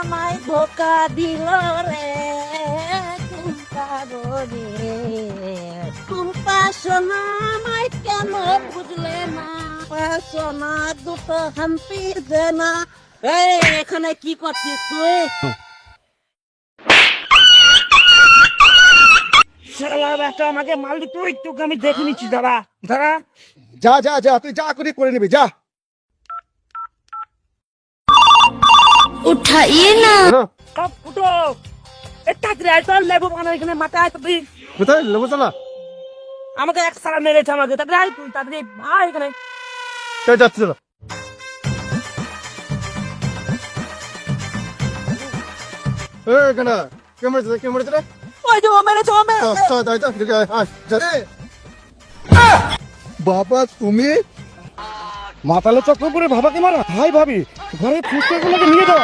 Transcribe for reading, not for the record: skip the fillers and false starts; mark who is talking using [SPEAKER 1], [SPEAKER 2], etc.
[SPEAKER 1] আমায় ধোকা দিল রে টুম্পা রে টুম্পা সোনা আমায় কেন বুঝলে না সোনা দুটো হাম্পি দে না এই এখানে কি করছিস তুই শালা বেটা আমাকে মারলি তুই তোকে আমি দেখে নিচ্ছি দাঁড়া দাঁড়া
[SPEAKER 2] যা যা যা তুই যা করে নিবি যা
[SPEAKER 1] उठाइए ना
[SPEAKER 2] হ্যাঁ,
[SPEAKER 1] कब उठो इतना ग्रेटर लेबो বানাই এখানে মাথায় তো তুই
[SPEAKER 2] কোথায় লেবু চালা
[SPEAKER 1] আমাকে এক সারা মেরেছে আমাকে তাড়াতাড়ি আয় তুই তাড়াতাড়ি আয় এখানে
[SPEAKER 2] কে যাচ্ছে চলো এখানে কে মেরেছে রে
[SPEAKER 1] ওই যে ও মেরেছে
[SPEAKER 2] তাই তো ঠিক আছে আয় যা রে বাবা তুমি মাতালে চক্র করে ভাবাকে মারা হাই ভাবি ঘরে ফুসকে গুলোকে নিয়ে যাও